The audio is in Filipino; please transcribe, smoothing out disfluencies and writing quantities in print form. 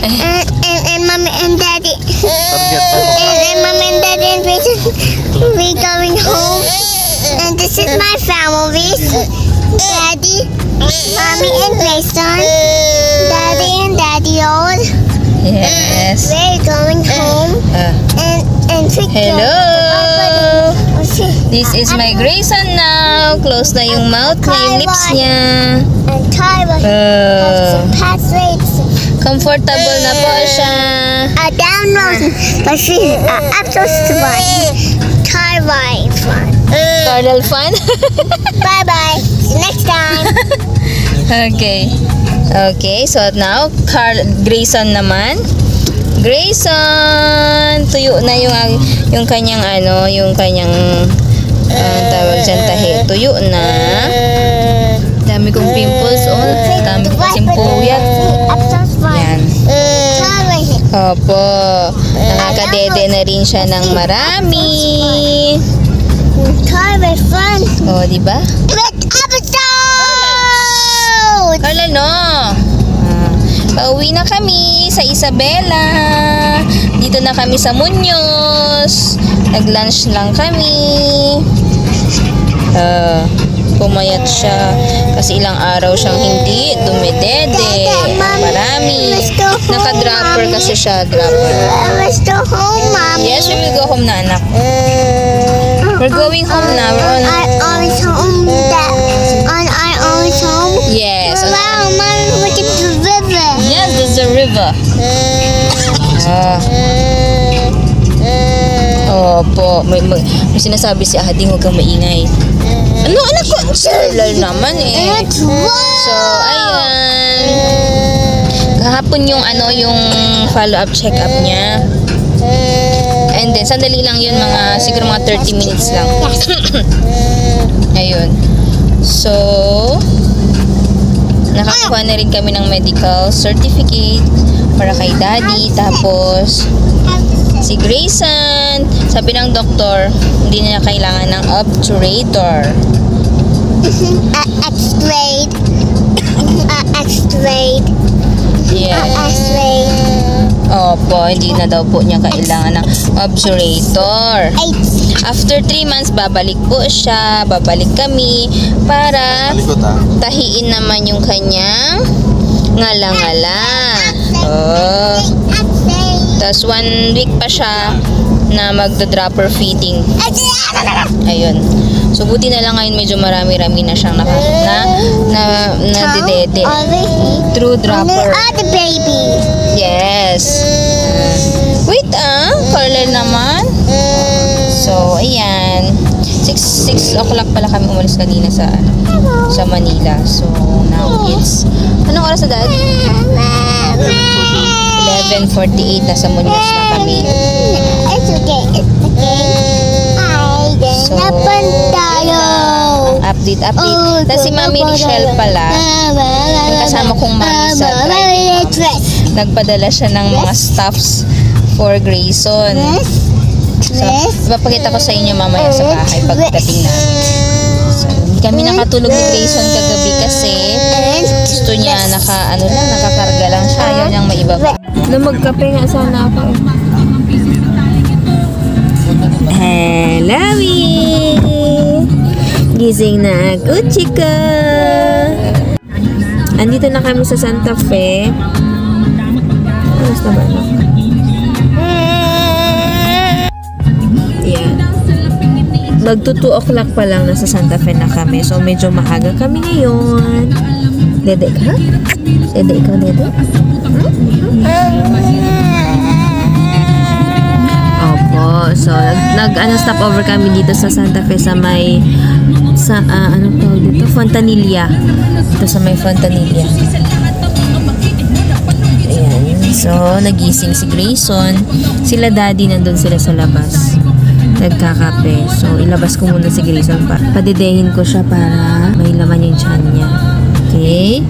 And mommy and daddy. And mommy and daddy and we going home. And this is my family. Daddy, mommy and Grayson. Daddy and daddy old. Yes. We're going home. And Hello. This is my Grayson now. Close na yung mouth niya, yung lips niya. And Tyra has some pathways. Comfortable na po siya. Download, but she's up to one. Tyra fun. Cardal fun. Bye bye. See you next time. Okay. Okay, so now Grayson naman. Grayson, tuyo na yung kanyang yung kanyang tawag dyan, tahi. Tuyo na. Dami kong pimples, dami kong kasing puyat. Yan. Opo. Nakakadede na rin siya ng marami. Fun. O, diba? Next episode! Hala, no. Pauwi na kami sa Isabela. Dito na kami sa Muñoz. Nag-lunch lang kami. Pumayat siya kasi ilang araw siyang hindi dumidede. Marami. Naka-dropper kasi siya. Dropper. Let's go home, Mom. Yes, we will go home na, anak. We're going home na. We're on always home. On our always home. Yes. Wow, Mom, look at the river. Yes, there's a river. Opo, may sinasabi si Ading, huwag kang maingay. Ano, anak ko? Lal naman eh. So, ayan. Kahapon yung yung follow-up check-up niya. And then, sandali lang yun, siguro mga 30 minutes lang. Ayun. So, nakakuha na rin kami ng medical certificate para kay Daddy. Tapos, si Grayson, sabi ng doktor, hindi niya kailangan ng obturator. X-rayed. X-rayed. Yeah. Opo, hindi na daw po niya kailangan ng obturator. After 3 months, babalik po siya, babalik kami para tahiin naman yung kanyang ngala-ngala. Tapos 1 week pa siya na magda-dropper feeding. Ayun. So, buti na lang ngayon medyo marami-rami na siyang nadidede. Through dropper. The baby. Yes. Wait Carla naman. So, ayan. 6 o'clock pala kami umalis kanina sa Manila. So, now it's anong oras na, Dad? 11:48 nasa Muñoz na kami. It's okay. So, update. Tapos si Mami Michelle pala, yung kasama kong mami sa nagpadala siya ng mga stuffs for Grayson. So, ipapakita ko sa inyo mamaya sa bahay pagdating namin. So, hindi kami nakatulog ni Grayson kagabi kasi gusto niya nakakarga lang siya. Ayaw niyang maibaba. Magkape nga sana ako. Hello, gising na ako, chika. Andito na kami sa Santa Fe. Alas na ba? Yan. Magto 2 o'clock pa lang nasa Santa Fe na kami. So, medyo maaga kami ngayon. Dede ka? Dede ikaw, Dede? Opo. So, stop over kami dito sa Santa Fe sa may anong tawag dito? Fontanilla. Ito sa may Fontanilla. Ayan. So, nagising si Grayson. Sila Daddy nandun sila sa labas. Nagkakape. So, ilabas ko muna si Grayson. Padidehin ko siya para may laman yung tiyan niya. Okay?